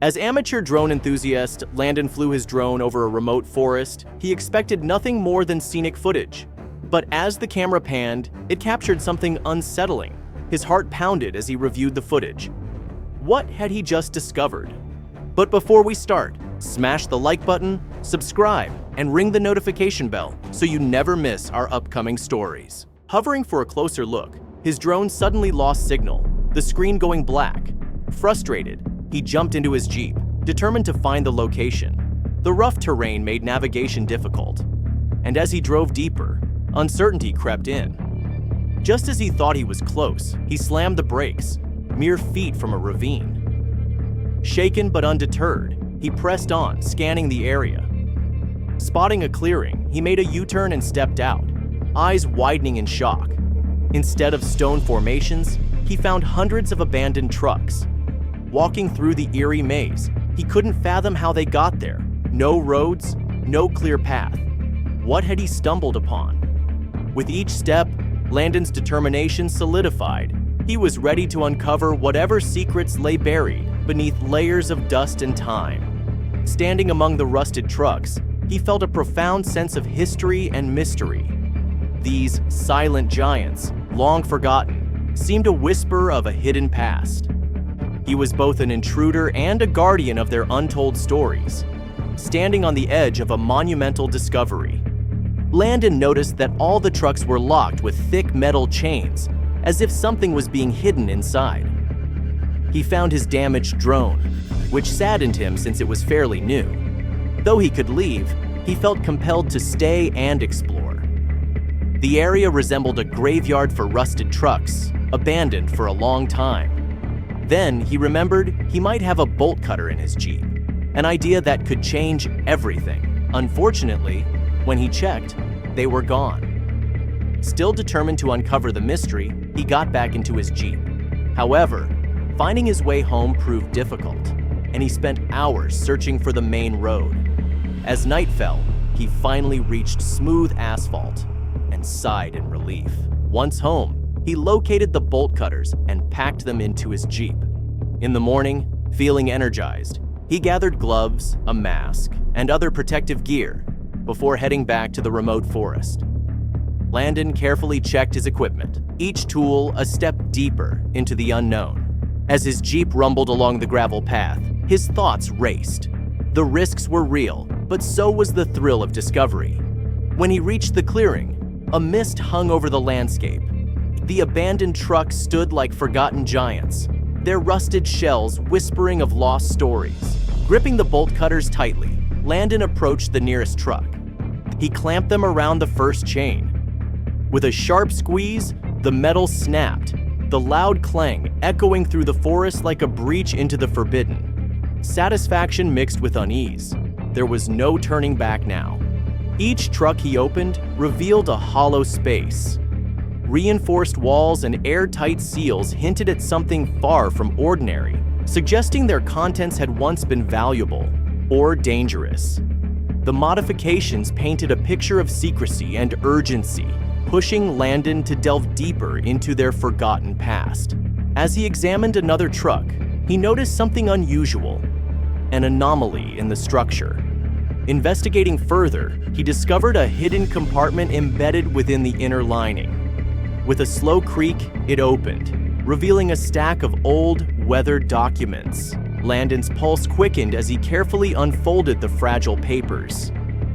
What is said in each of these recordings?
As amateur drone enthusiast, Landon flew his drone over a remote forest. He expected nothing more than scenic footage. But as the camera panned, it captured something unsettling. His heart pounded as he reviewed the footage. What had he just discovered? But before we start, smash the like button, subscribe, and ring the notification bell so you never miss our upcoming stories. Hovering for a closer look, his drone suddenly lost signal, the screen going black. Frustrated, he jumped into his Jeep, determined to find the location. The rough terrain made navigation difficult, and as he drove deeper, uncertainty crept in. Just as he thought he was close, he slammed the brakes, mere feet from a ravine. Shaken but undeterred, he pressed on, scanning the area. Spotting a clearing, he made a U-turn and stepped out, eyes widening in shock. Instead of stone formations, he found hundreds of abandoned trucks. Walking through the eerie maze, he couldn't fathom how they got there. No roads, no clear path. What had he stumbled upon? With each step, Landon's determination solidified. He was ready to uncover whatever secrets lay buried beneath layers of dust and time. Standing among the rusted trucks, he felt a profound sense of history and mystery. These silent giants, long forgotten, seemed a whisper of a hidden past. He was both an intruder and a guardian of their untold stories, standing on the edge of a monumental discovery. Landon noticed that all the trucks were locked with thick metal chains, as if something was being hidden inside. He found his damaged drone, which saddened him since it was fairly new. Though he could leave, he felt compelled to stay and explore. The area resembled a graveyard for rusted trucks, abandoned for a long time. Then he remembered he might have a bolt cutter in his Jeep, an idea that could change everything. Unfortunately, when he checked, they were gone. Still determined to uncover the mystery, he got back into his Jeep. However, finding his way home proved difficult, and he spent hours searching for the main road. As night fell, he finally reached smooth asphalt and sighed in relief. Once home, he located the bolt cutters and packed them into his Jeep. In the morning, feeling energized, he gathered gloves, a mask, and other protective gear before heading back to the remote forest. Landon carefully checked his equipment, each tool a step deeper into the unknown. As his Jeep rumbled along the gravel path, his thoughts raced. The risks were real, but so was the thrill of discovery. When he reached the clearing, a mist hung over the landscape. The abandoned trucks stood like forgotten giants, their rusted shells whispering of lost stories. Gripping the bolt cutters tightly, Landon approached the nearest truck. He clamped them around the first chain. With a sharp squeeze, the metal snapped, the loud clang echoing through the forest like a breach into the forbidden. Satisfaction mixed with unease. There was no turning back now. Each truck he opened revealed a hollow space. Reinforced walls and airtight seals hinted at something far from ordinary, suggesting their contents had once been valuable or dangerous. The modifications painted a picture of secrecy and urgency, pushing Landon to delve deeper into their forgotten past. As he examined another truck, he noticed something unusual, an anomaly in the structure. Investigating further, he discovered a hidden compartment embedded within the inner lining. With a slow creak, it opened, revealing a stack of old, weathered documents. Landon's pulse quickened as he carefully unfolded the fragile papers.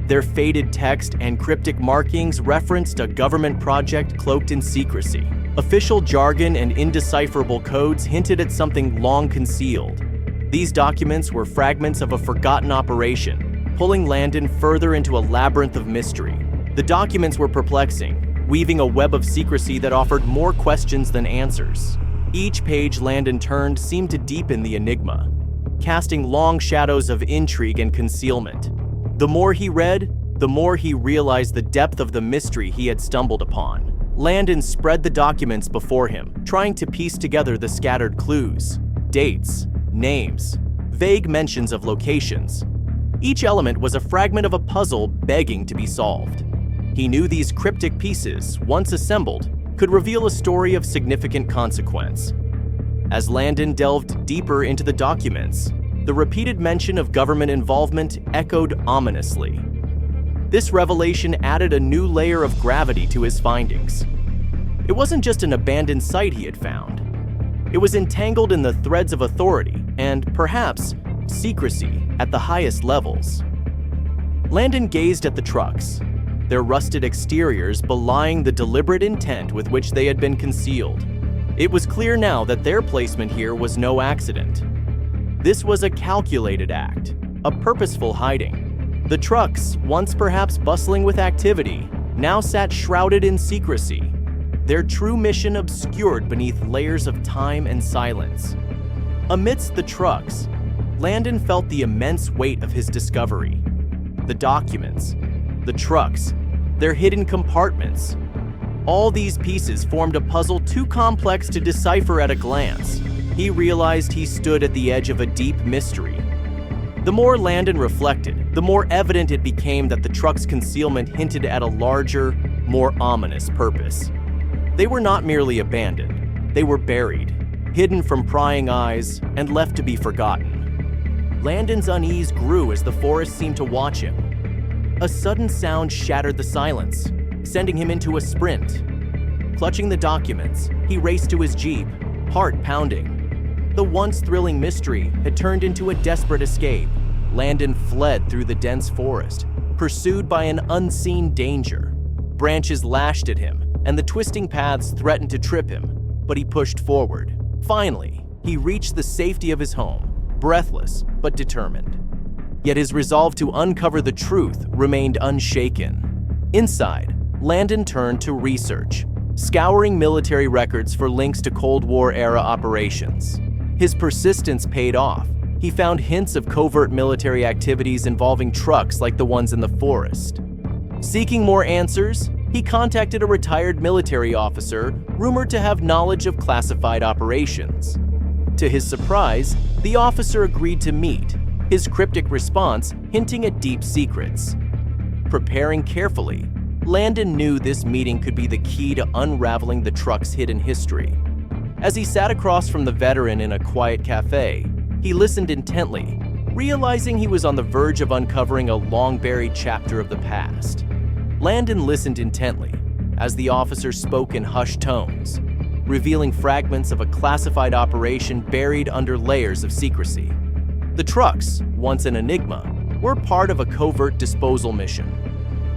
Their faded text and cryptic markings referenced a government project cloaked in secrecy. Official jargon and indecipherable codes hinted at something long concealed. These documents were fragments of a forgotten operation, pulling Landon further into a labyrinth of mystery. The documents were perplexing, weaving a web of secrecy that offered more questions than answers. Each page Landon turned seemed to deepen the enigma, casting long shadows of intrigue and concealment. The more he read, the more he realized the depth of the mystery he had stumbled upon. Landon spread the documents before him, trying to piece together the scattered clues, dates, names, vague mentions of locations. Each element was a fragment of a puzzle begging to be solved. He knew these cryptic pieces, once assembled, could reveal a story of significant consequence. As Landon delved deeper into the documents, The repeated mention of government involvement echoed ominously. This revelation added a new layer of gravity to his findings. It wasn't just an abandoned site he had found. It was entangled in the threads of authority and, perhaps, secrecy at the highest levels. Landon gazed at the trucks, their rusted exteriors belying the deliberate intent with which they had been concealed. It was clear now that their placement here was no accident. This was a calculated act, a purposeful hiding. The trucks, once perhaps bustling with activity, now sat shrouded in secrecy, their true mission obscured beneath layers of time and silence. Amidst the trucks, Landon felt the immense weight of his discovery. The documents, the trucks, their hidden compartments. All these pieces formed a puzzle too complex to decipher at a glance. He realized he stood at the edge of a deep mystery. The more Landon reflected, the more evident it became that the truck's concealment hinted at a larger, more ominous purpose. They were not merely abandoned, they were buried, hidden from prying eyes, and left to be forgotten. Landon's unease grew as the forest seemed to watch him. A sudden sound shattered the silence, sending him into a sprint. Clutching the documents, he raced to his jeep, heart pounding. The once thrilling mystery had turned into a desperate escape. Landon fled through the dense forest, pursued by an unseen danger. Branches lashed at him, and the twisting paths threatened to trip him, but he pushed forward. Finally, he reached the safety of his home, breathless but determined. Yet his resolve to uncover the truth remained unshaken. Inside, Landon turned to research, scouring military records for links to Cold War-era operations. His persistence paid off. He found hints of covert military activities involving trucks like the ones in the forest. Seeking more answers, he contacted a retired military officer rumored to have knowledge of classified operations. To his surprise, the officer agreed to meet, his cryptic response hinting at deep secrets. Preparing carefully, Landon knew this meeting could be the key to unraveling the truck's hidden history. As he sat across from the veteran in a quiet cafe, he listened intently, realizing he was on the verge of uncovering a long-buried chapter of the past. Landon listened intently as the officer spoke in hushed tones, revealing fragments of a classified operation buried under layers of secrecy. The trucks, once an enigma, were part of a covert disposal mission.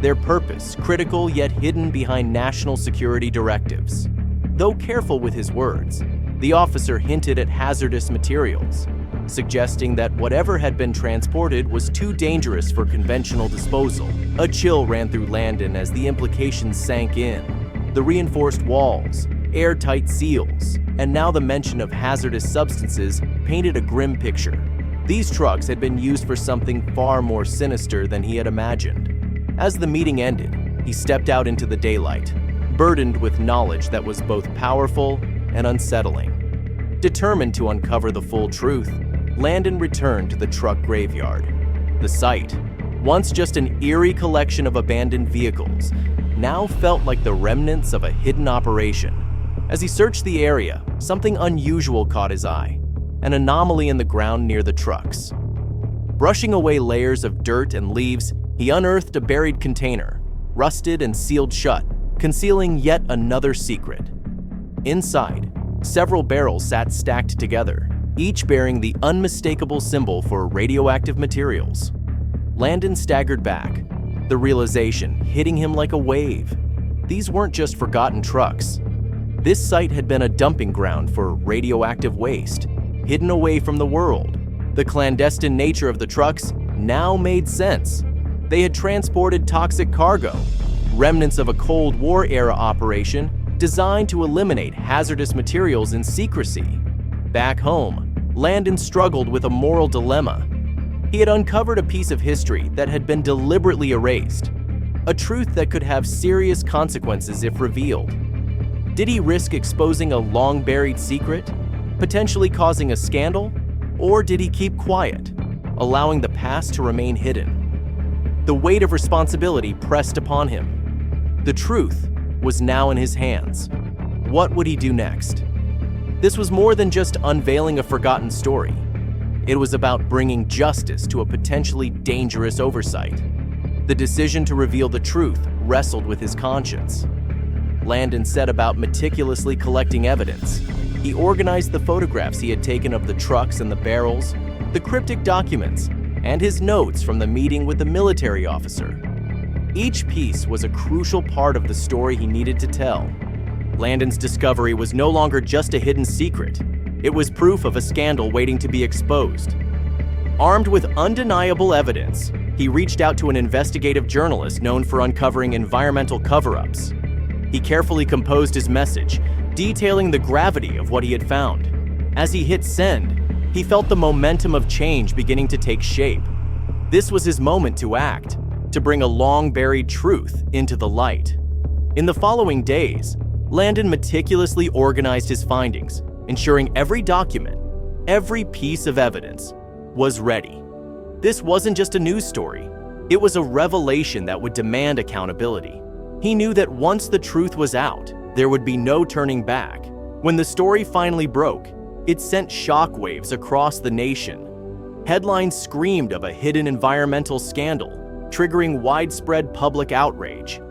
Their purpose, critical yet hidden behind national security directives. Though careful with his words, the officer hinted at hazardous materials, suggesting that whatever had been transported was too dangerous for conventional disposal. A chill ran through Landon as the implications sank in. The reinforced walls, airtight seals, and now the mention of hazardous substances painted a grim picture. These trucks had been used for something far more sinister than he had imagined. As the meeting ended, he stepped out into the daylight, burdened with knowledge that was both powerful and unsettling. Determined to uncover the full truth, Landon returned to the truck graveyard. The site, once just an eerie collection of abandoned vehicles, now felt like the remnants of a hidden operation. As he searched the area, something unusual caught his eye, an anomaly in the ground near the trucks. Brushing away layers of dirt and leaves, he unearthed a buried container, rusted and sealed shut, concealing yet another secret. Inside, several barrels sat stacked together, each bearing the unmistakable symbol for radioactive materials. Landon staggered back, the realization hitting him like a wave. These weren't just forgotten trucks. This site had been a dumping ground for radioactive waste, hidden away from the world. The clandestine nature of the trucks now made sense. They had transported toxic cargo, remnants of a Cold War-era operation designed to eliminate hazardous materials in secrecy. Back home, Landon struggled with a moral dilemma. He had uncovered a piece of history that had been deliberately erased, a truth that could have serious consequences if revealed. Did he risk exposing a long-buried secret, potentially causing a scandal, or did he keep quiet, allowing the past to remain hidden? The weight of responsibility pressed upon him. The truth was now in his hands. What would he do next? This was more than just unveiling a forgotten story. It was about bringing justice to a potentially dangerous oversight. The decision to reveal the truth wrestled with his conscience. Landon set about meticulously collecting evidence. He organized the photographs he had taken of the trucks and the barrels, the cryptic documents, and his notes from the meeting with the military officer. Each piece was a crucial part of the story he needed to tell. Landon's discovery was no longer just a hidden secret. It was proof of a scandal waiting to be exposed. Armed with undeniable evidence, he reached out to an investigative journalist known for uncovering environmental cover-ups. He carefully composed his message, detailing the gravity of what he had found. As he hit send, he felt the momentum of change beginning to take shape. This was his moment to act, to bring a long-buried truth into the light. In the following days, Landon meticulously organized his findings, ensuring every document, every piece of evidence, was ready. This wasn't just a news story. It was a revelation that would demand accountability. He knew that once the truth was out, there would be no turning back. When the story finally broke, it sent shockwaves across the nation. Headlines screamed of a hidden environmental scandal, triggering widespread public outrage.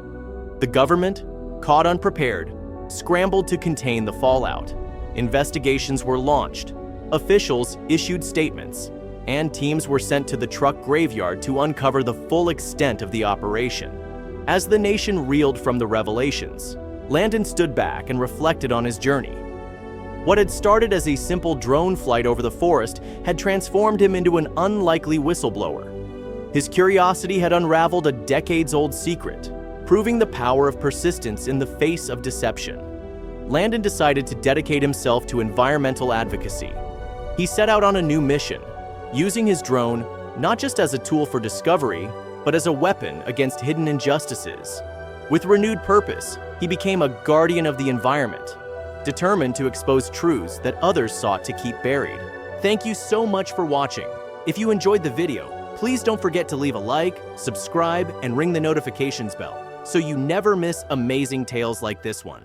The government, caught unprepared, scrambled to contain the fallout. Investigations were launched, officials issued statements, and teams were sent to the truck graveyard to uncover the full extent of the operation. As the nation reeled from the revelations, Landon stood back and reflected on his journey. What had started as a simple drone flight over the forest had transformed him into an unlikely whistleblower. His curiosity had unraveled a decades-old secret, proving the power of persistence in the face of deception. Landon decided to dedicate himself to environmental advocacy. He set out on a new mission, using his drone not just as a tool for discovery, but as a weapon against hidden injustices. With renewed purpose, he became a guardian of the environment, determined to expose truths that others sought to keep buried. Thank you so much for watching. If you enjoyed the video, please don't forget to leave a like, subscribe, and ring the notifications bell so you never miss amazing tales like this one.